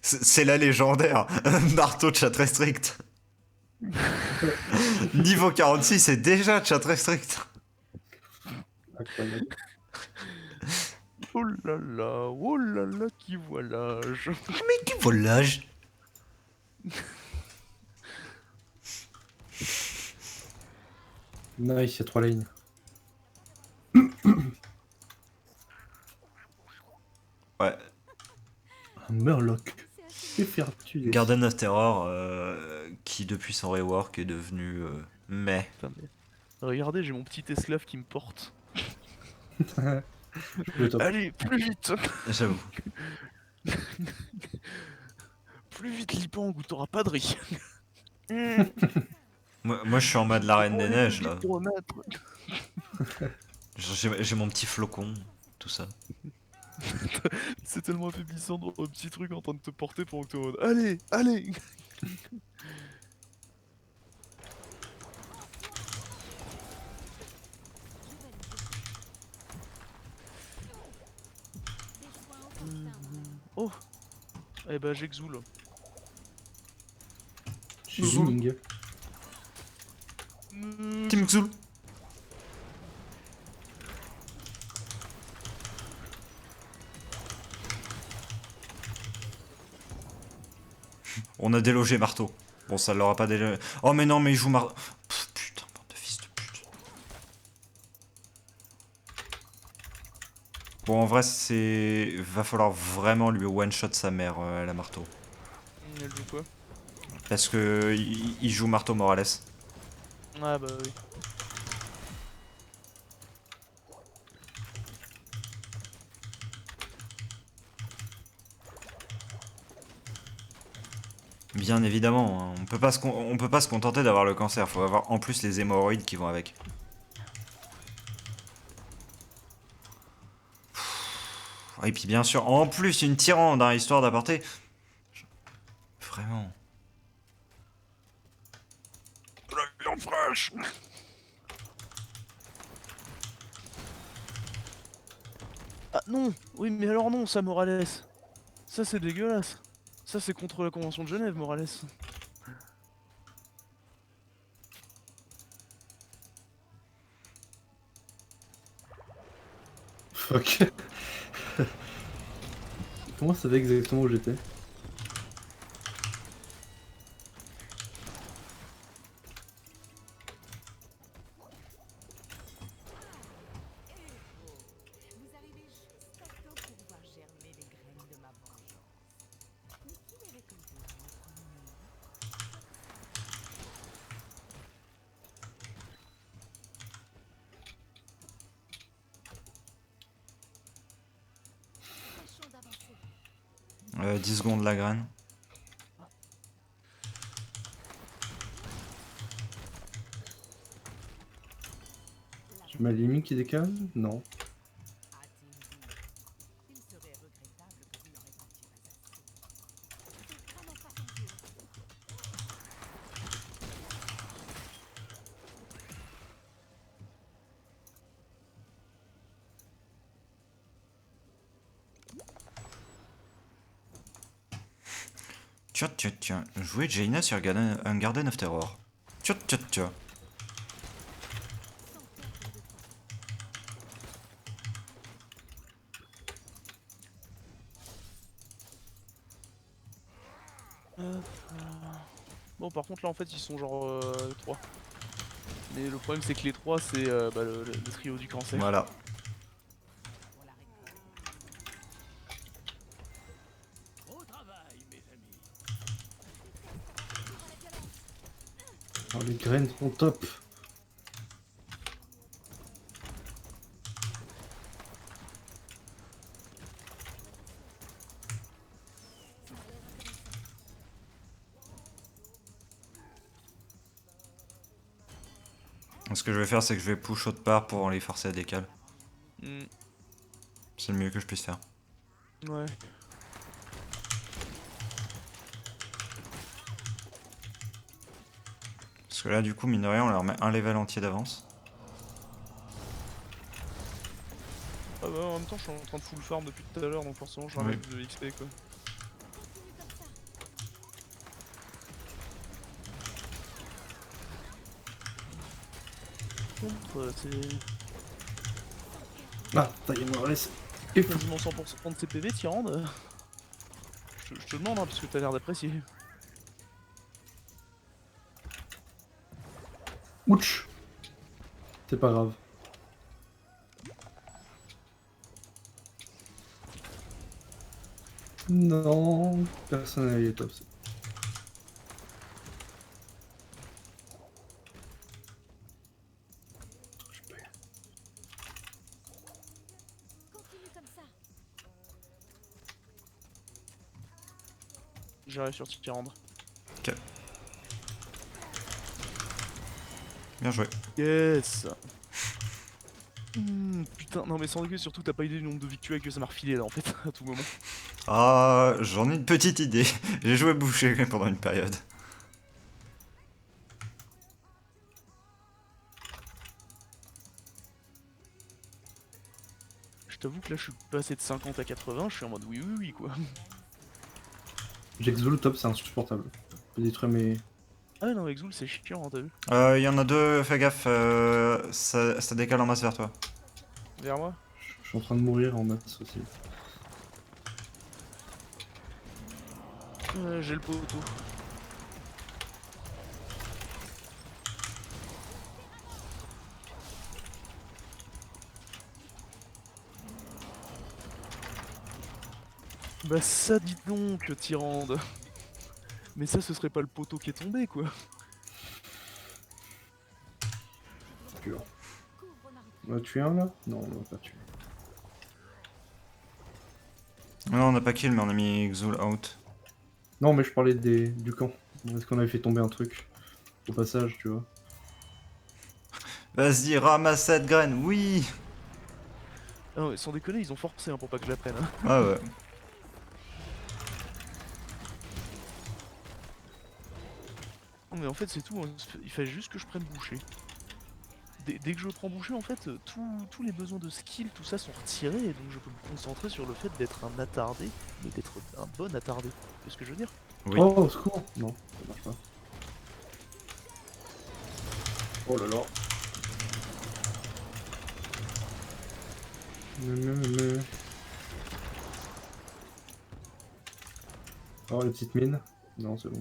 C'est la légendaire. Marteau de chat restrict. Niveau 46, c'est déjà chat restrict. Incroyable. Oh là là, qui voilage. Mais qui volage? Nice, il y a 3 lignes. Ouais. Un Murloc. Que faire-tu des... Garden of Terror, qui depuis son rework est devenu mais. Putain, mais... Regardez, j'ai mon petit esclave qui me porte. Le top. Allez, plus vite. J'avoue. Plus vite, Lipang, ou t'auras pas de riz. Moi, je suis en mode la Reine des Neiges là. Pour remettre. J'ai mon petit flocon, tout ça. C'est tellement affaiblissant de voir un petit truc en train de te porter pendant que t'es en mode allez, allez. Oh. Eh bah j'exoule. J'ai Zooming. Team Xul. On a délogé Marteau. Bon, ça l'aura pas délogé. Oh, mais non, mais il joue Marteau. Putain, bande de fils de pute. Bon, en vrai, c'est. Va falloir vraiment lui one-shot sa mère, la Marteau. Elle joue quoi? Parce que il joue Marteau Morales. Ah bah oui. Bien évidemment, hein. On peut pas se contenter d'avoir le cancer, faut avoir en plus les hémorroïdes qui vont avec. Et puis bien sûr, en plus une tyrande, hein, histoire d'apporter... Vraiment. La viande fraîche. Ah non. Oui mais alors non, ça Morales. Ça c'est dégueulasse. Ça c'est contre la convention de Genève, Morales. Fuck. Comment ça savait exactement où j'étais? Vous arrivez juste à temps pour voir germer les graines de ma vengeance. Mais qui les récoltera en premier? Tâchons d'avancer. 10 secondes la graine. J'ai ma limite qui décale? Non. Hâtez-vous. Il serait regrettable que vous n'en répandiez pas assez. C'est vraiment pas ton tour. Tiens, tiens, tiens. Jouer Jaina sur un Garden of Terror. Tiens, tiens, tiens. Bon par contre là en fait ils sont genre 3. Mais le problème c'est que les 3 c'est bah, le trio du cancer. Voilà. Pour la récolte. Au travail, mes amis. Oh, les graines sont top. Ce que je vais faire, c'est que je vais push autre part pour les forcer à décaler. Hmm, C'est le mieux que je puisse faire. ouais. Parce que là, du coup, mine de rien, on leur met un level entier d'avance. Ah bah en même temps je suis en train de full farm depuis tout à l'heure donc forcément je ramène Oui. de XP quoi. Continue comme ça. contre, c'est Ah, ça y est, Morales. Et fou. quasiment 100% de ses PV, Tyrande. Je te demande, hein, parce que t'as l'air d'apprécier. Ouch. C'est pas grave. Non, personne n'a les tops. Continue comme ça. J'irai sur Tyrande. Bien joué. Yes. Putain, non mais sans déconner, surtout t'as pas idée du nombre de victuailles que ça m'a refilé là en fait, à tout moment. Ah, j'en ai une petite idée. J'ai joué boucher pendant une période. Je t'avoue que là je suis passé de 50 à 80, je suis en mode oui oui oui quoi. J'exo le top, c'est insupportable. Je peux détruire mes. Ah ouais non, Exoul c'est chiant, hein, t'as vu. Il y en a deux, fais gaffe, ça décale en masse vers toi. Vers moi. Je suis en train de mourir en masse aussi. J'ai le poteau. Bah ça dit donc, Tyrande. Mais ça ce serait pas le poteau qui est tombé quoi. Pur. Couvre ma On va tuer un là? Non, on va pas tuer. Non, on n'a pas kill, mais on a mis Xul out. Non, mais je parlais du camp. Est-ce qu'on avait fait tomber un truc au passage, tu vois? Vas-y, ramasse cette graine, oui. Ah non, mais sans déconner, ils ont forcé hein, pour pas que je la prenne. Hein. Ah ouais. Non mais en fait c'est tout, hein. Il fallait juste que je prenne boucher. Dès que je prends boucher en fait, tous les besoins de skill, tout ça sont retirés et donc je peux me concentrer sur le fait d'être un attardé, mais d'être un bon attardé. C'est ce que je veux dire? Oui. Oh, au secours! Non, ça marche pas. Oh là là. Mais. Oh, les petites mines. Non, c'est bon.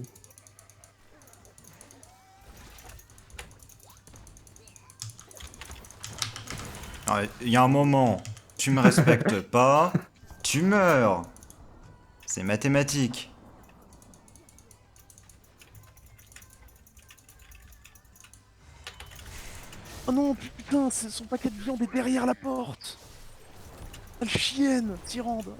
Il y a un moment, tu me respectes pas, tu meurs. C'est mathématique. Oh non putain, son paquet de viande est derrière la porte! Sale chienne, Tyrande!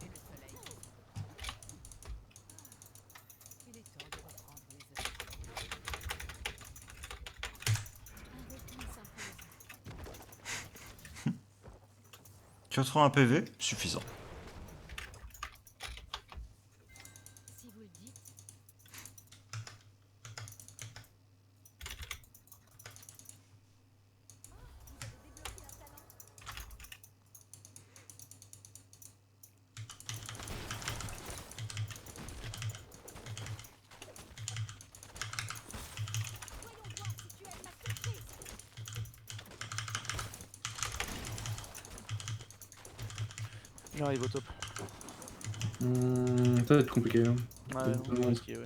et le soleil. Il est temps de reprendre les œufs. Un repli s'impose. Tu retrouves un PV? Suffisant. Si vous le dites. Voyons voir si tu aimes ma surprise. J'arrive au top. Ça va être compliqué. Hein. Ouais, non, Vraiment. c'est risqué, ouais.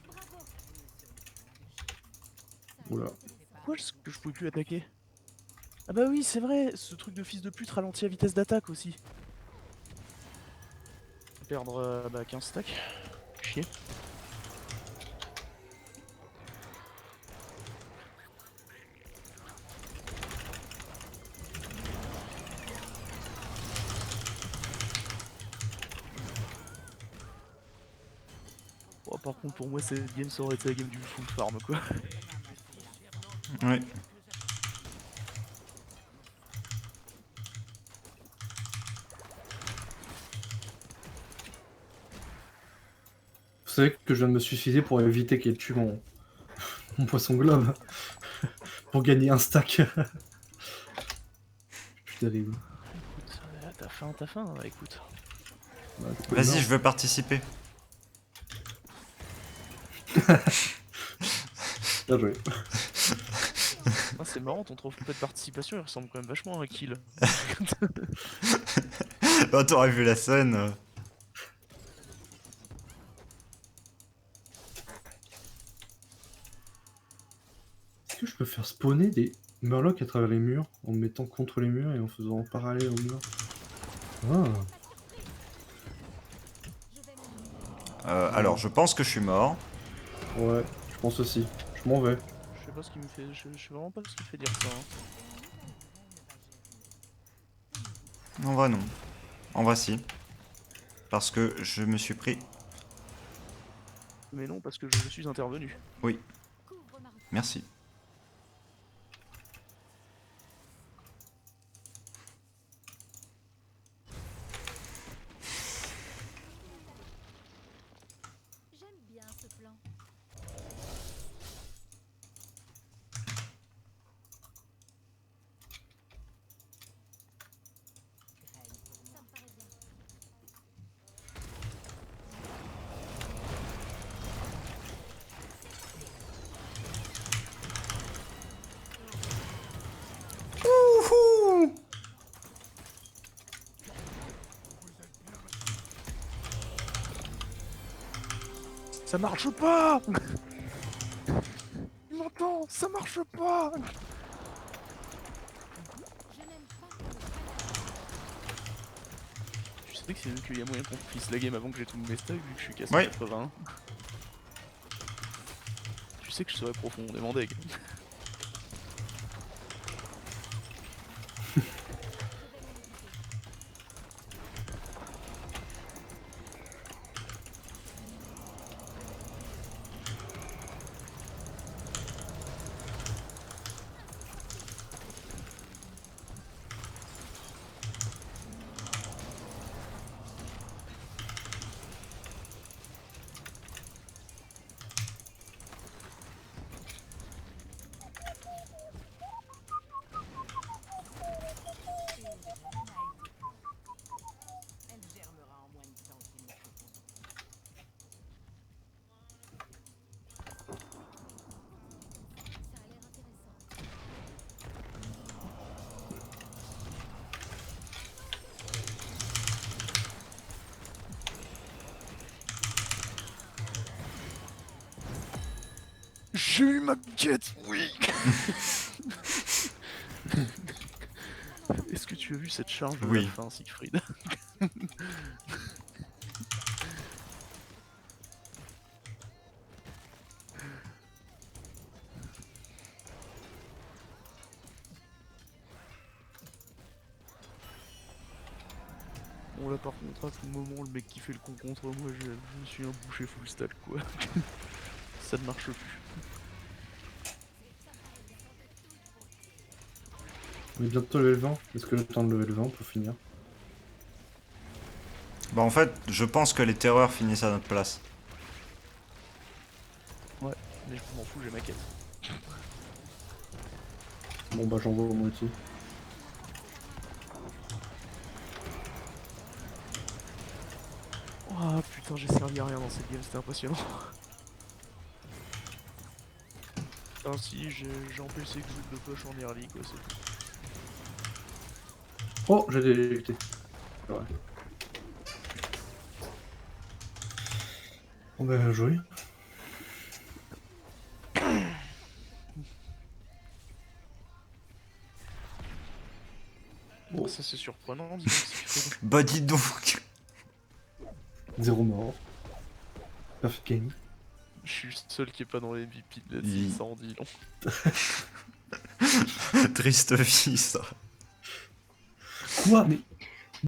Bravo. Oula. Pourquoi est-ce que je pouvais plus attaquer? Ah bah oui, c'est vrai, ce truc de fils de pute ralentit à vitesse d'attaque aussi. Perdre bah, 15 stacks. Chier. Oh, par contre, pour moi, cette game ça aurait été la game du full farm quoi. Oui. Vous savez que je viens de me suicider pour éviter qu'elle tue mon poisson globe. Pour gagner un stack. terrible. Écoute, t'as faim, écoute. Bah, c'est Vas-y, énorme. je veux participer. Bien joué. Ah, c'est marrant, ton trophée de participation il ressemble quand même vachement à un kill. Oh, t'aurais vu la scène. Est-ce que je peux faire spawner des murlocs à travers les murs en me mettant contre les murs et en faisant en parallèle aux murs? Ah, Alors, je pense que je suis mort. ouais, je pense aussi. Je m'en vais. Je sais pas ce qui me fait. Je sais vraiment pas ce qui me fait dire ça. Hein. En vrai, non. En vrai, si. Parce que je me suis pris... Mais non, parce que je suis intervenu. Oui, merci. J'aime bien ce plan. Ça me paraît bien. Wouhou! Ça marche pas. Il m'entend. Ça marche pas. Je n'aime pas qu'on me Tu sais qu'il y a moyen qu'on finisse la game avant que j'ai tout mes stacks vu que je suis qu'à Oui. 180. Tu sais que je serais profondément deg. Elle germera en moins de temps qu'il ne faut. Ça a l'air intéressant. J'ai eu ma quête, oui. Est-ce que tu as vu cette charge de Oui. la fin, Siegfried? Bon là par contre à tout moment le mec qui fait le con contre moi je suis un boucher full stack quoi. Ça ne marche plus. On est bientôt level 20. Est-ce que le temps de level 20 pour finir? Bah en fait, je pense que les terreurs finissent à notre place. Ouais, mais je m'en fous, j'ai ma quête. Bon bah j'envoie au moitié. Oh putain j'ai servi à rien dans cette game, c'était impressionnant. Ainsi j'ai empêché que je de poche en early quoi, c'est tout. Oh, j'ai détecté. C'est vrai. Bon bah joué. Bon ça c'est surprenant, dis donc, Siegfried. Bah dis donc. 0 mort. Perfect game. Je suis le seul qui est pas dans les MVP de la Il- team, ça en dit long. Triste vie ça. Quoi? Mais